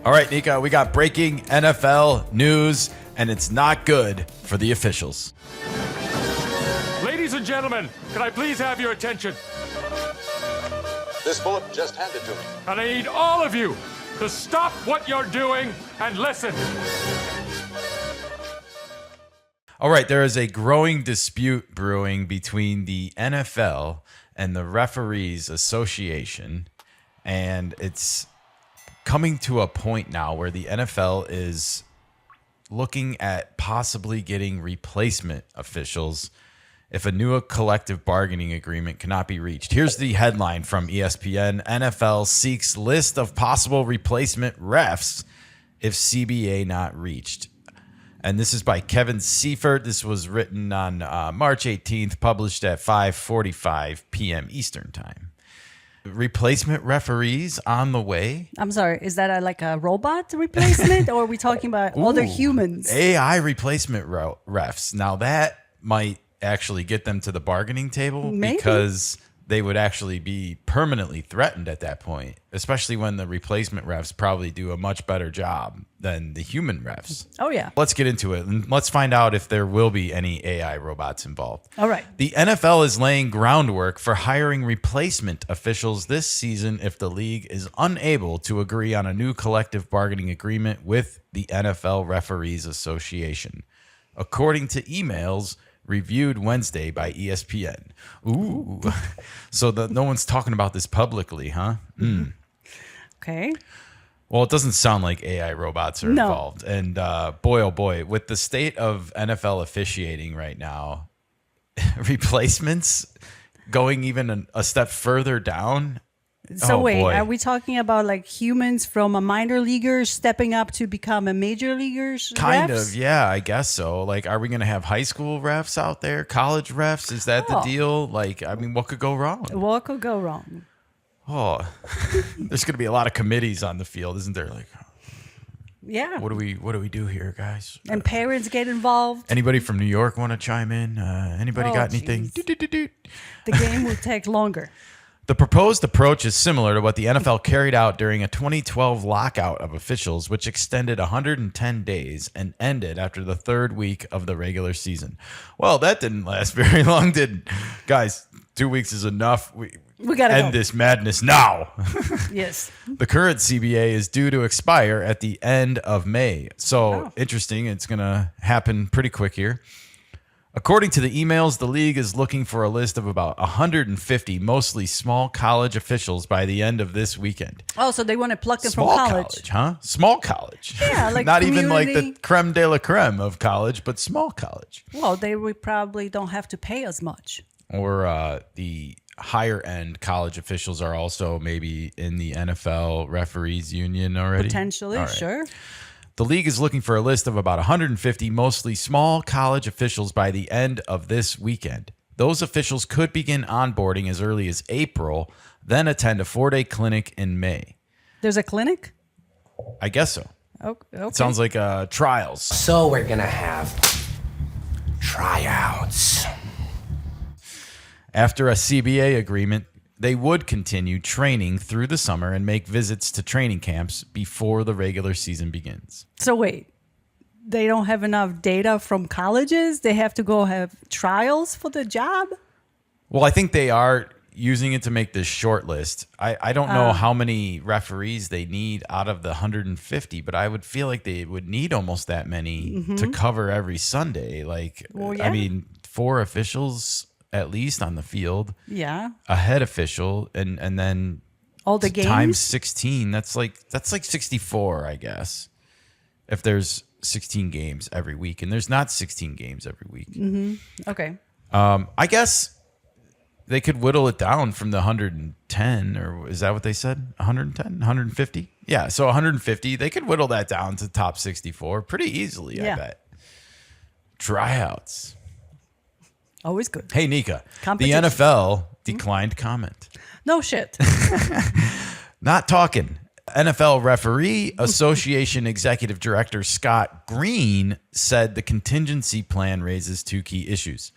All right, Nika, we got breaking NFL news, and it's not good for the officials. Ladies and gentlemen, can I please have your attention? This bullet just handed to me. And I need all of you to stop what you're doing and listen. All right, there is a growing dispute brewing between the NFL and the Referees Association, and it's coming to a point now where the NFL is looking at possibly getting replacement officials if a new collective bargaining agreement cannot be reached. Here's the headline from ESPN. NFL seeks list of possible replacement refs if CBA not reached. And this is by Kevin Seifert. This was written on March 18th, published at 5:45 p.m. Eastern time. Replacement referees on the way. I'm sorry, is that like a robot replacement or are we talking about other humans? AI replacement refs. Now that might actually get them to the bargaining table. Maybe. Because they would actually be permanently threatened at that point, especially when the replacement refs probably do a much better job than the human refs. Oh, yeah. Let's get into it and let's find out if there will be any AI robots involved. All right. The NFL is laying groundwork for hiring replacement officials this season if the league is unable to agree on a new collective bargaining agreement with the NFL Referees Association, according to emails reviewed Wednesday by ESPN. Ooh. So no one's talking about this publicly, huh? Okay. Well, it doesn't sound like AI robots are involved. And boy, oh boy, with the state of NFL officiating right now, replacements going even a step further down. So wait, boy. are we talking about like humans from a minor leaguer stepping up to become a major leaguers? Kind refs? of, yeah, I guess so. Like, are we going to have high school refs out there, college refs? Is that the deal? Like, I mean, what could go wrong? What could go wrong? Oh, there's going to be a lot of committees on the field, isn't there? Like, Yeah. what do we do here, guys? And parents get involved. Anybody from New York want to chime in? Anybody got anything? The game will take longer. The proposed approach is similar to what the NFL carried out during a 2012 lockout of officials, which extended 110 days and ended after the third week of the regular season. Well, that didn't last very long, did Guys, 2 weeks is enough. We gotta end go. this madness now. Yes. The current CBA is due to expire at the end of May. So interesting. It's going to happen pretty quick here. According to the emails, the league is looking for a list of about 150 mostly small college officials by the end of this weekend. Oh, so they want to pluck them from Small college. huh? Small college. Yeah, like not even like the community. creme de la creme of college, but small college. Well, they would probably don't have to pay as much. Or the higher end college officials are also maybe in the NFL referees union already. Potentially, All right. sure. The league is looking for a list of about 150 mostly small college officials by the end of this weekend. Those officials could begin onboarding as early as April, then attend a 4-day clinic in May. There's a clinic? I guess so. Okay. It sounds like trials. So we're gonna have tryouts. After a CBA agreement, they would continue training through the summer and make visits to training camps before the regular season begins. So wait, they don't have enough data from colleges? They have to go have trials for the job? Well, I think they are using it to make this short list. I don't know how many referees they need out of the 150, but I would feel like they would need almost that many to cover every Sunday. Like, Well, I yeah. mean, 4 officials at least on the field, Yeah. a head official, and then All the games? times 16. That's like 64, I guess. If there's 16 games every week, and there's not 16 games every week. Okay. I guess they could whittle it down from the 110, or is that what they said? 110, 150? Yeah, so 150. They could whittle that down to top 64 pretty easily, I Yeah. bet. Tryouts. Always good. Hey, Nika, the Competition. NFL declined comment. No shit. Not talking. NFL Referee Association Executive Director Scott Green said the contingency plan raises 2 key issues.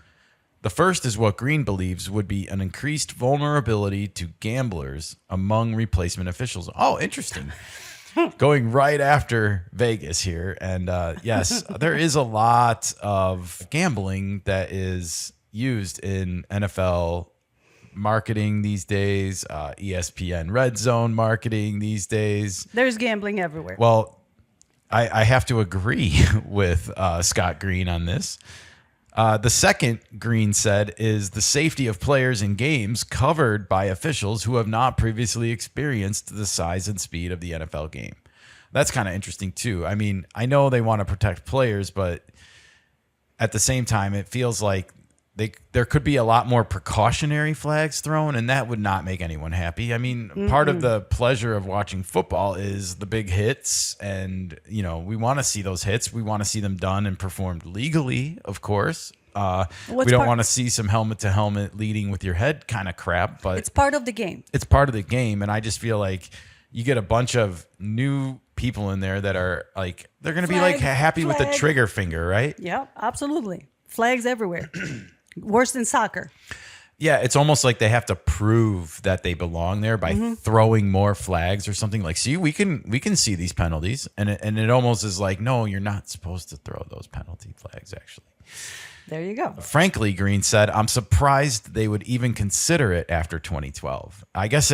The first is what Green believes would be an increased vulnerability to gamblers among replacement officials. Oh, interesting. going right after Vegas here. And yes, there is a lot of gambling that is used in NFL marketing these days, ESPN red zone marketing these days. There's gambling everywhere. Well, I have to agree with Scott Green on this. The second, Green said, is the safety of players in games covered by officials who have not previously experienced the size and speed of the NFL game. That's kind of interesting, too. I mean, I know they want to protect players, but at the same time, it feels like there could be a lot more precautionary flags thrown, and that would not make anyone happy. I mean, part of the pleasure of watching football is the big hits, and we want to see those hits. We want to see them done and performed legally, of course. We don't want to see some helmet-to-helmet leading with your head kind of crap, but it's part of the game. It's part of the game, and I just feel like you get a bunch of new people in there that are like, they're going to be like happy with the trigger finger, right? Yeah, absolutely. Flags everywhere. Worse than soccer. Yeah, it's almost like they have to prove that they belong there by throwing more flags or something. Like, see, we can see these penalties, and it almost is like, no, you're not supposed to throw those penalty flags. Actually, there you go. Frankly, Green said, I'm surprised they would even consider it after 2012. I guess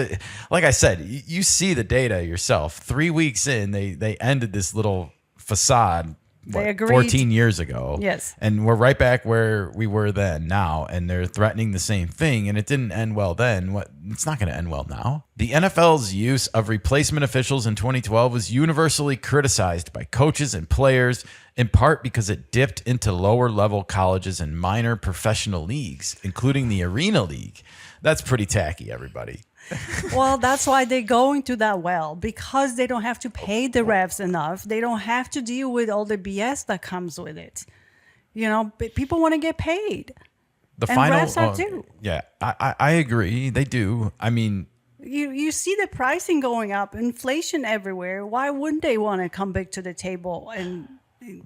like I said, you see the data yourself. 3 weeks in, they ended this little facade. They agreed 14 years ago. Yes. And we're right back where we were then now, and they're threatening the same thing, and it didn't end well then. It's not going to end well now. The NFL's use of replacement officials in 2012 was universally criticized by coaches and players, in part because it dipped into lower level colleges and minor professional leagues, including the Arena League. That's pretty tacky, everybody. Well, that's why they go into that well, because they don't have to pay the refs enough. They don't have to deal with all the BS that comes with it. People want to get paid. The and final, refs are too. Yeah, I agree. They do. I mean, you see the pricing going up, inflation everywhere. Why wouldn't they want to come back to the table?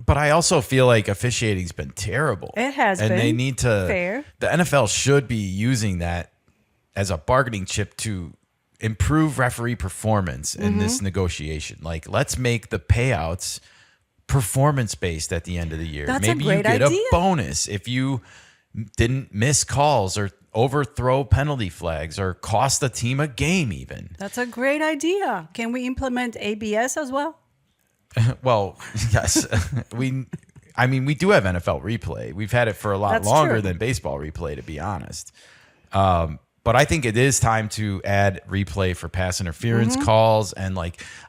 But I also feel like officiating's been terrible. It has been. And they need to. Fair. The NFL should be using that as a bargaining chip to improve referee performance in this negotiation. Like, let's make the payouts performance-based at the end of the year. That's Maybe a great you get idea. a bonus if you didn't miss calls or overthrow penalty flags or cost the team a game even. That's a great idea. Can we implement ABS as well? Well, yes. We do have NFL replay. We've had it for a lot That's longer true. than baseball replay, to be honest. But I think it is time to add replay for pass interference calls. And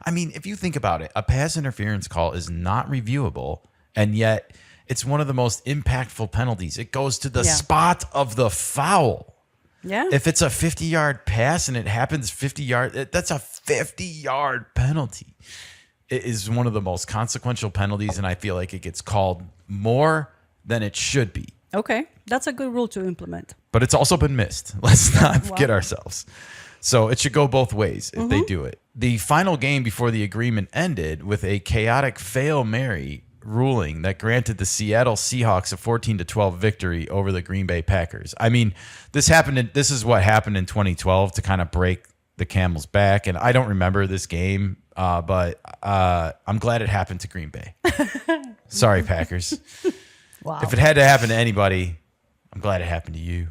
if you think about it, a pass interference call is not reviewable, and yet it's one of the most impactful penalties. It goes to the spot of the foul. Yeah. If it's a 50-yard pass and it happens 50 yards, that's a 50-yard penalty. It is one of the most consequential penalties, and I feel like it gets called more than it should be. Okay. That's a good rule to implement. But it's also been missed. Let's not kid ourselves. So it should go both ways if they do it. The final game before the agreement ended with a chaotic Hail Mary ruling that granted the Seattle Seahawks a 14-12 victory over the Green Bay Packers. I mean, this is what happened in 2012 to kind of break the camel's back. And I don't remember this game, but I'm glad it happened to Green Bay. Sorry, Packers. Wow. If it had to happen to anybody, I'm glad it happened to you.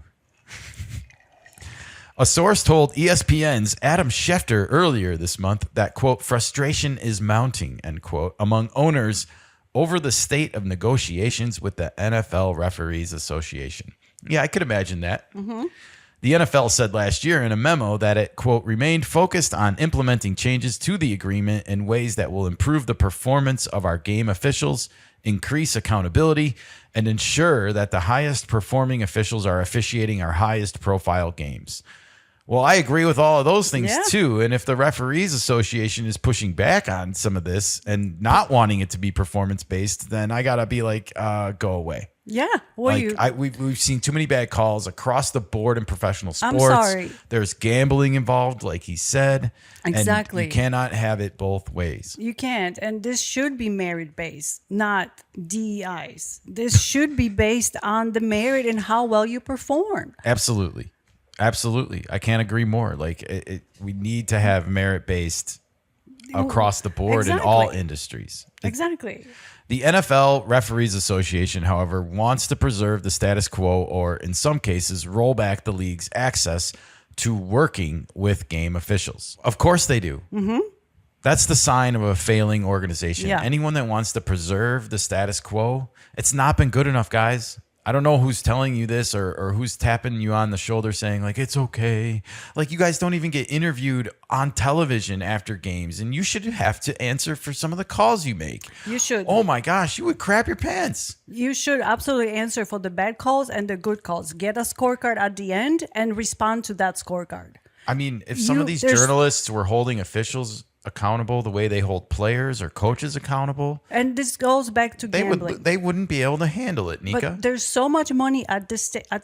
A source told ESPN's Adam Schefter earlier this month that, quote, frustration is mounting, end quote, among owners over the state of negotiations with the NFL Referees Association. Yeah, I could imagine that. The NFL said last year in a memo that it, quote, remained focused on implementing changes to the agreement in ways that will improve the performance of our game officials, increase accountability, and ensure that the highest performing officials are officiating our highest profile games. Well, I agree with all of those things too. And if the Referees Association is pushing back on some of this and not wanting it to be performance based, then I gotta be like, go away. Yeah. Well, we've seen too many bad calls across the board in professional sports. I'm sorry. There's gambling involved, like he said. Exactly. And you cannot have it both ways. You can't. And this should be merit based, not DEIs. This should be based on the merit and how well you perform. Absolutely. Absolutely. I can't agree more. We need to have merit based across the board in all industries. Exactly. The NFL Referees Association, however, wants to preserve the status quo or, in some cases, roll back the league's access to working with game officials. Of course they do. That's the sign of a failing organization. Yeah. Anyone that wants to preserve the status quo, it's not been good enough, guys. I don't know who's telling you this or who's tapping you on the shoulder saying, like, it's okay. Like, you guys don't even get interviewed on television after games, and you should have to answer for some of the calls you make. You should. Oh, my gosh, you would crap your pants. You should absolutely answer for the bad calls and the good calls. Get a scorecard at the end and respond to that scorecard. I mean, if some of these journalists were holding officials accountable the way they hold players or coaches accountable, and this goes back to gambling. They wouldn't be able to handle it, Nika. But there's so much money at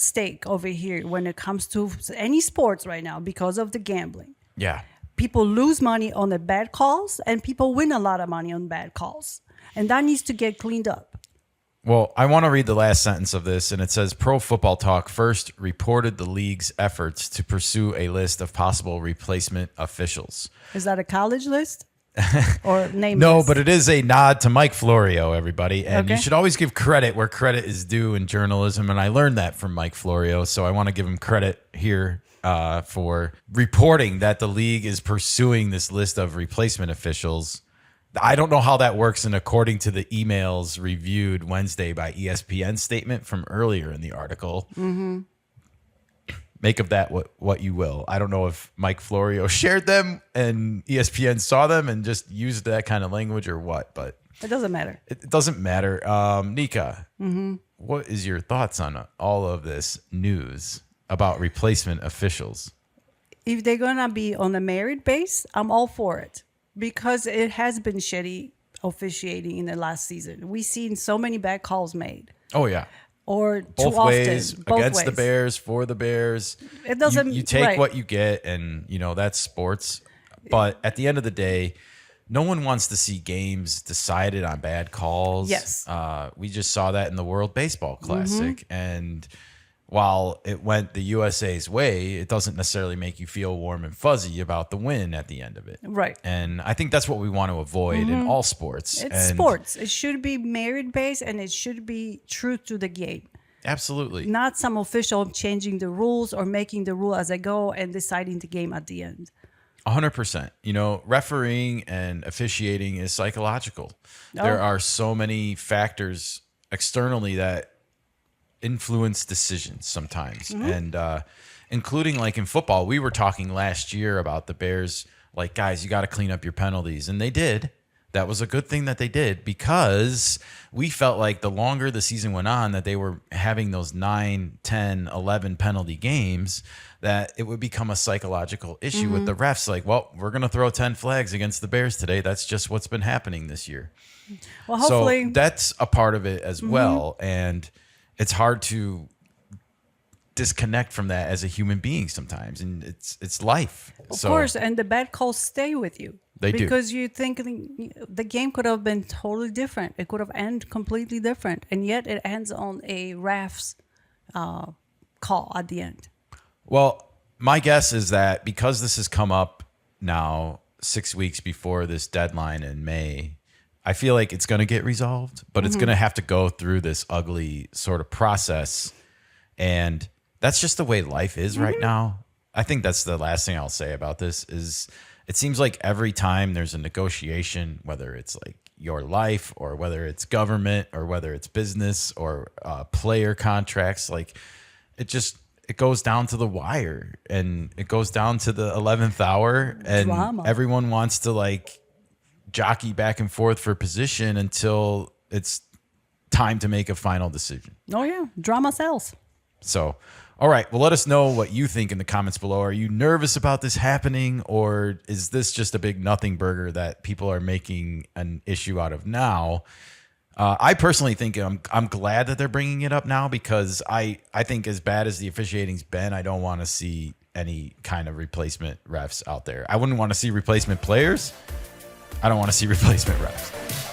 stake over here when it comes to any sports right now because of the gambling. Yeah. People lose money on the bad calls, and people win a lot of money on bad calls, and that needs to get cleaned up. Well, I want to read the last sentence of this, and it says, Pro Football Talk first reported the league's efforts to pursue a list of possible replacement officials. Is that a college list or name No, list? but it is a nod to Mike Florio, everybody. And you Okay. should always give credit where credit is due in journalism. And I learned that from Mike Florio. So I want to give him credit here for reporting that the league is pursuing this list of replacement officials. I don't know how that works, and according to the emails reviewed Wednesday by ESPN statement from earlier in the article, make of that what you will. I don't know if Mike Florio shared them and ESPN saw them and just used that kind of language or what, but It doesn't matter. it doesn't matter. Nika, what is your thoughts on all of this news about replacement officials? If they're going to be on a merit base, I'm all for it because it has been shitty officiating in the last season. We've seen so many bad calls made. Oh, yeah. Or too Both often. ways, Both against ways. the Bears, for the Bears. It doesn't- You take right. what you get, and, that's sports. But at the end of the day, no one wants to see games decided on bad calls. Yes. We just saw that in the World Baseball Classic. And while it went the USA's way, it doesn't necessarily make you feel warm and fuzzy about the win at the end of it. Right. And I think that's what we want to avoid in all sports. It's And sports. It should be merit based and it should be true to the game. Absolutely. Not some official changing the rules or making the rule as I go and deciding the game at the end. 100%. Refereeing and officiating is psychological. Oh. There are so many factors externally that influence decisions sometimes. And including like in football, we were talking last year about the Bears, like, guys, you got to clean up your penalties. And they did. That was a good thing that they did because we felt like the longer the season went on that they were having those 9, 10, 11 penalty games, that it would become a psychological issue with the refs. Like, well, we're going to throw 10 flags against the Bears today. That's just what's been happening this year. Well, hopefully, So that's a part of it as well. And it's hard to disconnect from that as a human being sometimes. And it's life. of course, and the bad calls stay with you. They do. Because you think the game could have been totally different. It could have ended completely different. And yet it ends on a ref's call at the end. Well, my guess is that because this has come up now 6 weeks before this deadline in May, I feel like it's going to get resolved, but it's going to have to go through this ugly sort of process. And that's just the way life is right now. I think that's the last thing I'll say about this is it seems like every time there's a negotiation, whether it's like your life or whether it's government or whether it's business or player contracts, like it goes down to the wire and it goes down to the 11th hour and Drama. everyone wants to like jockey back and forth for position until it's time to make a final decision. Oh, yeah. Drama sells. So, all right. Well, let us know what you think in the comments below. Are you nervous about this happening, or is this just a big nothing burger that people are making an issue out of now? I personally think I'm glad that they're bringing it up now because I think as bad as the officiating's been, I don't want to see any kind of replacement refs out there. I wouldn't want to see replacement players. I don't want to see replacement refs.